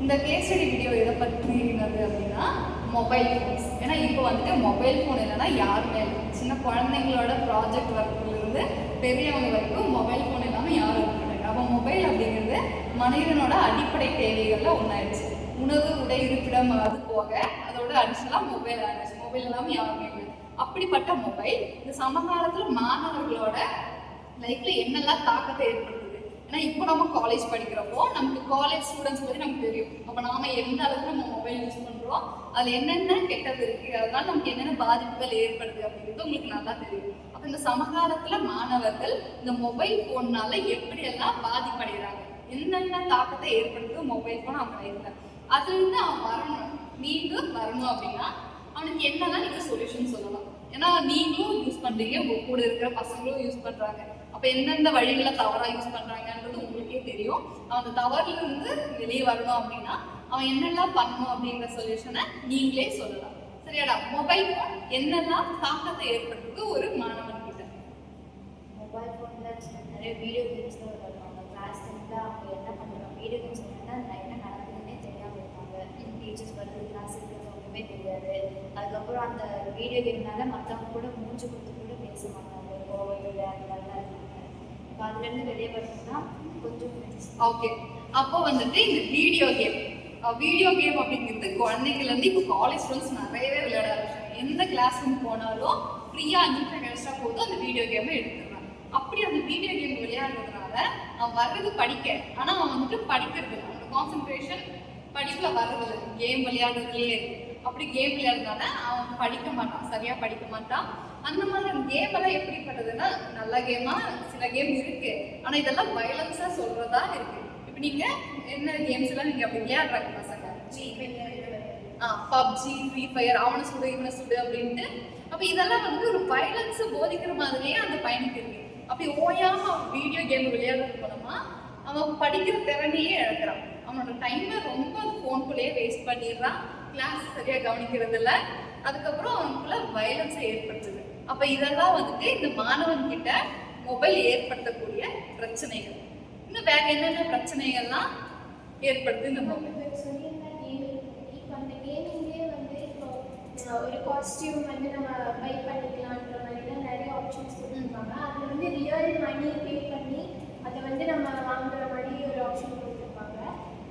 இந்த case study video எதை பற்றினது அப்படின்னா மொபைல் ஃபோன்ஸ். ஏன்னா இப்போ வந்துட்டு மொபைல் ஃபோன் இல்லைன்னா யாருமே இல்லை. சின்ன குழந்தைங்களோட ப்ராஜெக்ட் ஒர்க்லேருந்து பெரியவங்க வரைக்கும் மொபைல் ஃபோன் இல்லாமல் யாரும் இருக்க மாட்டாங்க. அப்போ மொபைல் அப்படிங்கிறது மனிதனோட அடிப்படை தேவைகளில் ஒன்றாயிடுச்சு. உணவு, உடை, இருப்பிடம் அது போக அதோட அடிஷனலாக மொபைல் ஆயிடுச்சு. மொபைல் இல்லாமல் யாருமே இல்லை. அப்படிப்பட்ட மொபைல் இந்த சமகாலத்தில் மாணவர்களோட லைஃப்ல என்னெல்லாம் தாக்கத்தை ஏற்படுத்துது. ஏன்னா இப்போ நம்ம காலேஜ் படிக்கிறப்போ நமக்கு காலேஜ் ஸ்டூடெண்ட்ஸ் பற்றி நமக்கு தெரியும். அப்போ நாம எந்த அளவுக்கு நம்ம மொபைல் யூஸ் பண்ணுறோம், அதில் என்னென்ன கெட்டது இருக்குது, அதனால நமக்கு என்னென்ன பாதிப்புகள் ஏற்படுது அப்படிங்கிறது உங்களுக்கு நல்லா தெரியும். அப்போ இந்த சமகாலத்தில் மாணவர்கள் இந்த மொபைல் ஃபோன்னால எப்படியெல்லாம் பாதிப்படைகிறாங்க, என்னென்ன தாக்கத்தை ஏற்படுத்துது மொபைல் ஃபோன் அவங்க லைஃப்ல, அதுலேருந்து அவன் வரணும், மீண்டும் வரணும் அப்படின்னா அவனுக்கு என்னெல்லாம் நீங்கள் சொல்யூஷன் சொல்லலாம். ஏன்னா நீங்களும் யூஸ் பண்ணுறீங்க, உங்கள் கூட இருக்கிற பசங்களும் யூஸ் பண்ணுறாங்க. அப்போ எந்தெந்த வழிகளை தவறாக யூஸ் பண்ணுறாங்கன்றது உங்களுக்கே தெரியும். அந்த தவறிலிருந்து வெளியே வரணும் அப்படின்னா அவன் என்னெல்லாம் பண்ணணும் அப்படிங்கிற சொல்யூஷனை நீங்களே சொல்லலாம். சரியாடா? மொபைல் ஃபோன் என்னெல்லாம் தாக்கத்தை ஏற்படுத்துது ஒரு மாணவன் கிட்ட? மொபைல் ஃபோனில் நிறைய வீடியோ கேம்ஸ் தான் விளையாடுவாங்க. கிளாஸ் டைமில் அவங்க என்ன பண்ணுறாங்க, வீடியோ கேம்ஸ் விளையாண்டா என்ன நடக்குதுன்னே தெரியாமல் இருப்பாங்க. டீச்சர்ஸ் வருது, கிளாஸ் இருக்கிறது ஒன்றுமே தெரியாது. அதுக்கப்புறம் அந்த வீடியோ கேம்னால மற்றவங்க கூட மூஞ்சி கொடுத்து கூட பேச மாட்டாங்க, கோவத்தில் அந்த மாதிரிலாம் இருக்காங்க. இப்போ அதுலேருந்து வெளியே வரணும்னா கொஞ்சம் ஓகே. அப்போ வந்துட்டு இந்த வீடியோ கேம் அப்படிங்கிறது குழந்தைங்கள்லேருந்து இப்போ காலேஜ் ஸ்டூடெண்ட்ஸ் நிறையவே விளையாட ஆரம்பிச்சாங்க. எந்த கிளாஸ் ரூம் போனாலும் ஃப்ரீயாக 5 நிமிஷம் கழிச்சா போதும் அந்த வீடியோ கேமை எடுத்துடுறாங்க. அப்படி அந்த வீடியோ கேம் விளையாடுறதுனால அவன் வர்றது படிக்க, ஆனால் அவன் வந்துட்டு படிக்கிறது இல்லை. அவனோட கான்சென்ட்ரேஷன் படிப்பில் வர்றதில்லை, கேம் விளையாடுறதுலேயே இருக்கு. அப்படி கேம் விளையாடுறதுனால அவன் படிக்க மாட்டான், சரியா படிக்க மாட்டான். அந்த மாதிரி கேம் எல்லாம் எப்படிப்பட்டதுன்னா, நல்ல கேமா சில கேம் இருக்கு, ஆனா இதெல்லாம் வயலன்ஸா சொல்றதா இருக்கு. இப்ப நீங்க என்ன கேம்ஸ் எல்லாம் நீங்க அப்படி விளையாடுறாங்க பசங்க? பப்ஜி, ஃப்ரீ ஃபயர், அவனை சுடு இவனை சுடு அப்படின்ட்டு. அப்ப இதெல்லாம் வந்து ஒரு வயலன்ஸை போதிக்கிற மாதிரியே அந்த பையனுக்கு இருக்கு. அப்படி ஓயாம வீடியோ கேம் விளையாடுறது மூலமா அவன் படிக்கிற திறமையே இழக்கிறான். அவனோட டைமை ரொம்ப ஃபோனுக்குள்ளேயே வேஸ்ட் பண்ணிடுறான். கிளாஸ் சரியா கவனிக்கிறது இல்லை. அதுக்கப்புறம் அவனுக்குள்ள வயலன்ஸை ஏற்படுத்துது. அப்ப இதெல்லாம் வந்துட்டு இந்த மாணவன் கிட்ட மொபைல் ஏற்படுத்தக்கூடிய பிரச்சனைகள். இன்னும் வேற என்னென்ன பிரச்சனைகள்லாம் ஏற்படுது இந்த மொபைல்? இப்போ அந்த கேமிங்லேயே வந்து இப்போ ஒரு காஸ்டியூம் வந்து நம்ம பை பண்ணிக்கலான்ற மாதிரிலாம் நிறைய ஆப்ஷன்ஸ் கொடுத்துருக்காங்க. அதில் வந்து ரியல் மணி பே பண்ணி அதை வந்து நம்ம வாங்குற மாதிரி ஒரு ஆப்ஷன் கொடுத்துருப்பாங்க.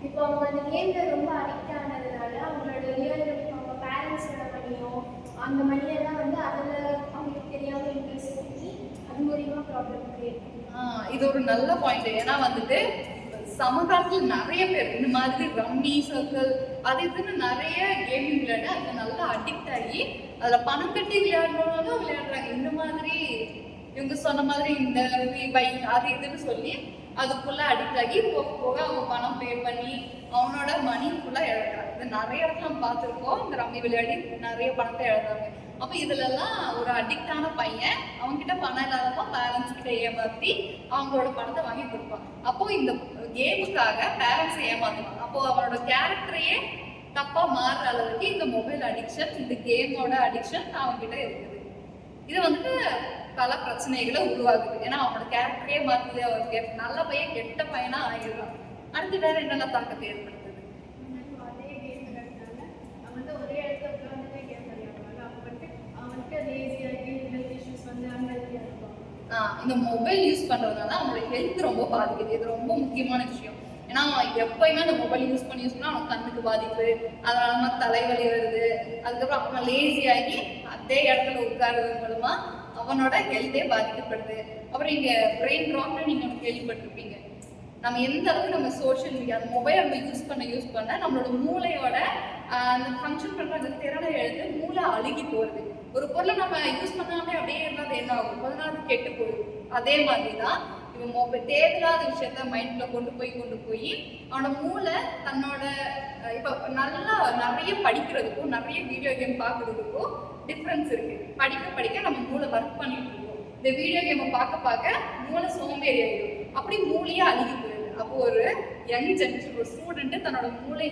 இப்போ அவங்க அந்த கேமில் ரொம்ப அடிக்ட் ஆனதுனால அவங்களோட ரியல் அவங்க பேரண்ட்ஸோட மணியோ அந்த மணியெல்லாம் வந்து அதில் அவங்களுக்கு தெரியாமல் இன்வெஸ்ட் பண்ணி அது மூலியமாக ப்ராப்ளம் கிரியேட் பண்ணும். இது ஒரு நல்ல பாயிண்ட். ஏன்னா வந்துட்டு சமகாலத்தில் நிறைய பேர் இந்த மாதிரி ரம்மி சர்க்கிள் அது இதுன்னு நிறைய கேமிங் விளையாட அது நல்லா அடிக்ட் ஆகி அதில் பணம் கட்டி விளையாடணும்னாலும் விளையாடுறாங்க. இந்த மாதிரி இவங்க சொன்ன மாதிரி இந்த பைக் அது இதுன்னு சொல்லி அதுக்குள்ள அடிக்ட் ஆகி போக போக அவன் பணம் பே பண்ணி அவனோட மணி ஃபுல்லாக இழக்கிறான். இது நிறைய இடத்துல நம்ம பார்த்துருக்கோம். இந்த ரம்மி விளையாடி நிறைய பணத்தை இழந்தாங்க. அப்போ இதுலலாம் ஒரு அடிக்டான பையன் அவன்கிட்ட பணம் இல்லாதப்போ பேரண்ட்ஸ் கிட்ட ஏமாற்றி அவங்களோட பணத்தை வாங்கி கொடுப்பான். அப்போ இந்த கேமுக்காக பேரண்ட்ஸை ஏமாத்துவான். அப்போ அவனோட கேரக்டரையே தப்பா மாறுற அளவுக்கு இந்த மொபைல் அடிக்ஷன், இந்த கேமோட அடிக்ஷன் அவன்கிட்ட இருக்குது. இது வந்துட்டு பல பிரச்சனைகளை உருவாகுது. ஏன்னா அவனோட கேரக்டரையே மாற்றுது. அவர் நல்ல பையன் கெட்ட பையனா ஆயிடுறான். அடுத்து வேற என்னென்ன தாக்கத்தை ஏற்படுத்துது? அதே கேம் விளையாடுறாங்க, அவங்க வந்து ஒரே இடத்துல உட்காந்துட்டே கேம் விளையாடுவாங்க. அப்போ வந்துட்டு அவங்களுக்கு லேசியாகி ஹெல்த் இஷ்யூஸ் வந்து அன்ஹெல்த்தியாக இருப்பாங்க. இந்த மொபைல் யூஸ் பண்றதுனால அவங்களோட ஹெல்த் ரொம்ப பாதிக்குது. இது ரொம்ப முக்கியமான விஷயம். ஏன்னா எப்பயுமே அந்த மொபைல் யூஸ் பண்ணி அவனுக்கு கண்ணுக்கு பாதிப்பு, அதனால தலைவலி வருது. அதுக்கப்புறம் அவன் லேசி ஆகி அதே இடத்துல உட்கார்றது மூலமா அவனோட ஹெல்த்தே பாதிக்கப்படுது. அப்புறம் இங்க பிரெயின் ட்ராப்னு நீங்க கேள்விப்பட்டிருப்பீங்க. நம்ம எந்த அளவுக்கு நம்ம சோஷியல் மீடியா அந்த மொபைல் நம்ம யூஸ் பண்ண நம்மளோட மூளையோட அந்த ஃபங்க்ஷன் பண்ற திறனை எழுந்து மூளை அழுகி போகுது. ஒரு பொருளை நம்ம யூஸ் பண்ணாமே அப்படியே இருந்தால் என்ன ஆகும்? பதினாறு கெட்டு போகுது. அதே மாதிரி தான் இவன் மொபைல் தேவையில்லாத விஷயத்த மைண்ட்ல கொண்டு போய் அவனோட மூளை தன்னோட இப்போ நல்லா நிறைய படிக்கிறதுக்கும் நிறைய வீடியோ கேம் பார்க்கறதுக்கும் டிஃப்ரென்ஸ் இருக்கு. படிக்க நம்ம மூளை ஒர்க் பண்ணிட்டு இருக்கோம். இந்த வீடியோ கேமை பார்க்க மூளை சோம்பேறி ஆகிடும். அப்படி மூளையே அழுகி போயிடுது. அப்போ ஒரு யங் ஜென்ரேஷன் ஒரு ஸ்டூடெண்ட்டு தன்னோட மூளை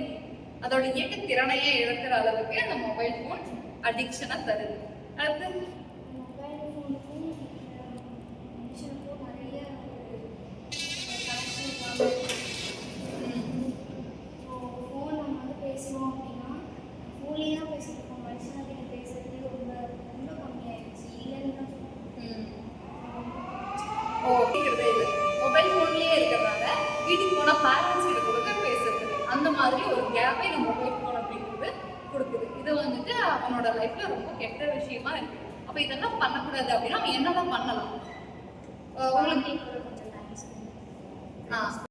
அதோட இயக்க திறனையே இழக்கிற அளவுக்கு அந்த மொபைல் ஃபோன் அடிக்ஷனை தருது. அடுத்து மொபைல் ஃபோனுக்கும் மனுஷனுக்கும் நிறைய கனெக்ஷன். ஃபோன் கேட்கறதே இல்லை. மொபைல் ஃபோன்லேயே இருக்கிறனால வீட்டுக்கு போனால் பேரண்ட்ஸ் கிட்ட கொடுக்க பேசுறது, அந்த மாதிரி ஒரு கேப்பை இந்த மொபைல் ஃபோன் அப்படிங்கிறது கொடுக்குது. இது வந்துட்டு அவனோட லைஃப்ல ரொம்ப கெட்ட விஷயமா இருக்கு. அப்போ இதெல்லாம் பண்ணக்கூடாது அப்படின்னா அவன் என்னதான் பண்ணலாம்? உங்களுக்கு கொஞ்சம் டைம் ஸ்பெண்ட் ஆ